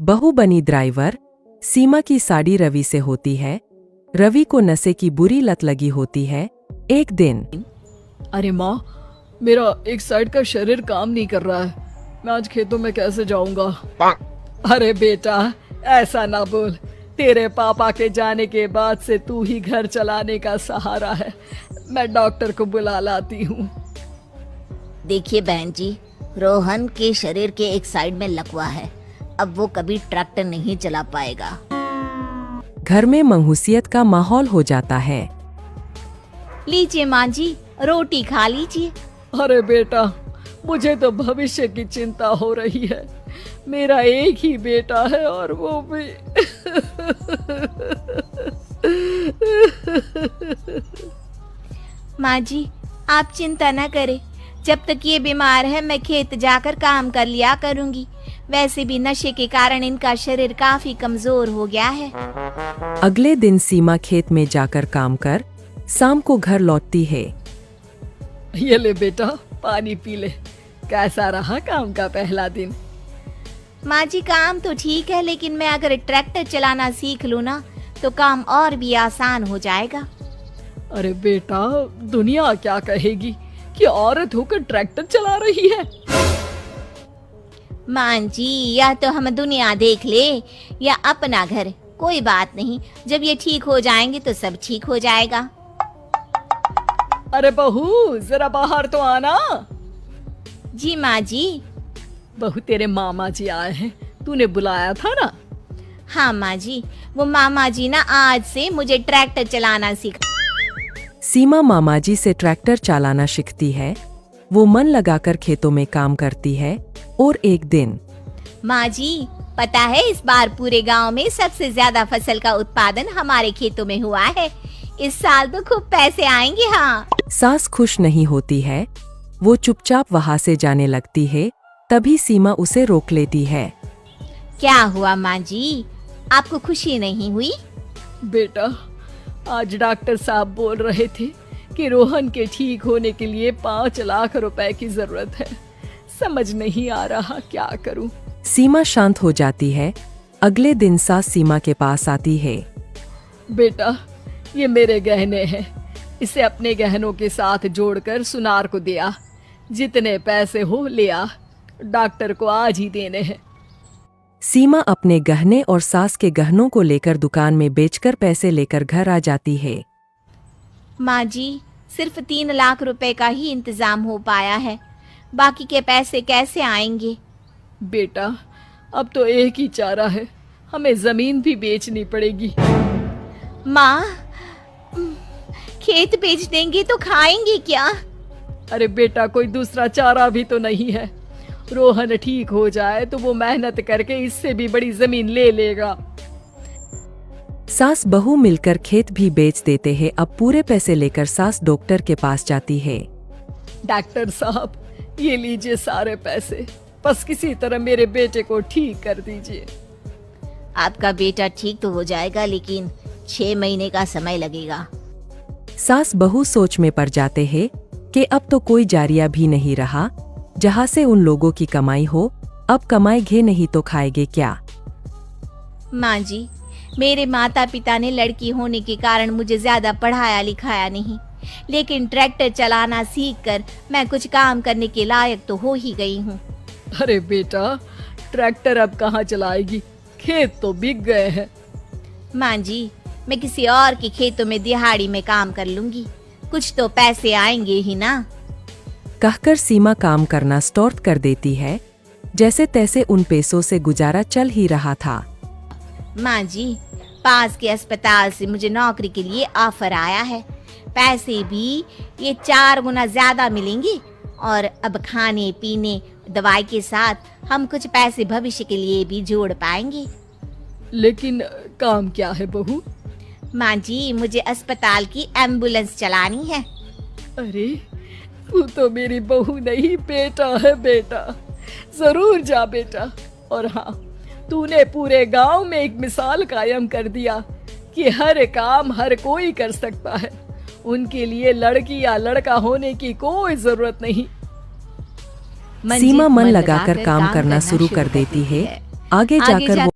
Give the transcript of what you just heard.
बहू बनी ड्राइवर। सीमा की साड़ी रवि से होती है। रवि को नशे की बुरी लत लगी होती है। एक दिन, अरे माँ, मेरा एक साइड का शरीर काम नहीं कर रहा है। मैं आज खेतों में कैसे जाऊंगा? अरे बेटा, ऐसा ना बोल। तेरे पापा के जाने के बाद से तू ही घर चलाने का सहारा है। मैं डॉक्टर को बुला लाती हूँ। देखिए बहन जी, रोहन के शरीर के एक साइड में लकवा है। अब वो कभी ट्रैक्टर नहीं चला पाएगा। घर में मंहूसियत का माहौल हो जाता है। लीजिए माँ जी, रोटी खा लीजिए। अरे बेटा, मुझे तो भविष्य की चिंता हो रही है। मेरा एक ही बेटा है और वो भी माँ जी, आप चिंता न करें। जब तक ये बीमार है मैं खेत जाकर काम कर लिया करूंगी। वैसे भी नशे के कारण इनका शरीर काफी कमजोर हो गया है। अगले दिन सीमा खेत में जाकर काम कर शाम को घर लौटती है। ये ले बेटा, पानी पी ले। कैसा रहा काम का पहला दिन? माँ जी, काम तो ठीक है, लेकिन मैं अगर ट्रैक्टर चलाना सीख लूँ ना तो काम और भी आसान हो जाएगा। अरे बेटा, दुनिया क्या कहेगी कि औरत होकर ट्रैक्टर चला रही है। माँ जी, या तो हम दुनिया देख ले या अपना घर, कोई बात नहीं। जब ये ठीक हो जाएंगे तो सब ठीक हो जाएगा। अरे बहू, जरा बाहर तो आना। जी माँ जी। बहू, तेरे मामा जी आए हैं, तूने बुलाया था ना? हाँ माँ जी, वो मामा जी ना आज से मुझे ट्रैक्टर चलाना सिखा। सीमा मामाजी से ट्रैक्टर चलाना सीखती है। वो मन लगाकर खेतों में काम करती है। और एक दिन, माँ जी, पता है इस बार पूरे गांव में सबसे ज्यादा फसल का उत्पादन हमारे खेतों में हुआ है। इस साल तो खूब पैसे आएंगे। हाँ। सास खुश नहीं होती है। वो चुपचाप वहाँ से जाने लगती है। तभी सीमा उसे रोक लेती है। क्या हुआ माँ जी, आपको खुशी नहीं हुई? बेटा, आज डॉक्टर साहब बोल रहे थे कि रोहन के ठीक होने के लिए 5 लाख रुपए की जरूरत है। समझ नहीं आ रहा क्या करूं। सीमा शांत हो जाती है। अगले दिन सास सीमा के पास आती है। बेटा, ये मेरे गहने हैं। इसे अपने गहनों के साथ जोड़कर सुनार को दिया। जितने पैसे हो ले आ, डॉक्टर को आज ही देने हैं। सीमा अपने गहने और सास के गहनों को लेकर दुकान में बेचकर पैसे लेकर घर आ जाती है। माँ जी, सिर्फ 3 लाख रुपए का ही इंतजाम हो पाया है। बाकी के पैसे कैसे आएंगे? बेटा, अब तो एक ही चारा है, हमें जमीन भी बेचनी पड़ेगी। माँ, खेत बेच देंगे तो खाएंगे क्या? अरे बेटा, कोई दूसरा चारा भी तो नहीं है। रोहन ठीक हो जाए तो वो मेहनत करके इससे भी बड़ी जमीन ले लेगा। सास बहू मिलकर खेत भी बेच देते हैं। अब पूरे पैसे लेकर सास डॉक्टर के पास जाती है। डॉक्टर साहब, ये लीजिए सारे पैसे। बस किसी तरह मेरे बेटे को ठीक कर दीजिए। आपका बेटा ठीक तो हो जाएगा, लेकिन 6 महीने का समय लगेगा। सास बहू सोच में पड़ जाते हैं कि अब तो कोई जारिया भी नहीं रहा जहाँ से उन लोगों की कमाई हो। अब कमाएंगे नहीं तो खाएंगे क्या? माँ जी, मेरे माता पिता ने लड़की होने के कारण मुझे ज्यादा पढ़ाया लिखाया नहीं, लेकिन ट्रैक्टर चलाना सीखकर मैं कुछ काम करने के लायक तो हो ही गई हूँ। अरे बेटा, ट्रैक्टर अब कहाँ चलाएगी? खेत तो बिक गए हैं। माँ जी, मैं किसी और के खेतों में दिहाड़ी में काम कर लूंगी, कुछ तो पैसे आएंगे ही ना। कहकर सीमा काम करना स्टार्ट कर देती है। जैसे तैसे उन पैसों से गुजारा चल ही रहा था। माँ जी, पास के अस्पताल से मुझे नौकरी के लिए ऑफर आया है। पैसे भी ये 4 गुना ज्यादा मिलेंगे और अब खाने पीने दवाई के साथ हम कुछ पैसे भविष्य के लिए भी जोड़ पाएंगे। लेकिन काम क्या है बहू? माँ जी, मुझे अस्पताल की एम्बुलेंस चलानी है। अरे, तू तो मेरी बहू नहीं, बेटा है। बेटा, जरूर जा बेटा। और हाँ, तूने पूरे गांव में एक मिसाल कायम कर दिया कि हर काम हर कोई कर सकता है। उनके लिए लड़की या लड़का होने की कोई जरूरत नहीं। सीमा मन लगाकर काम करना शुरू कर देती है। आगे जाकर वो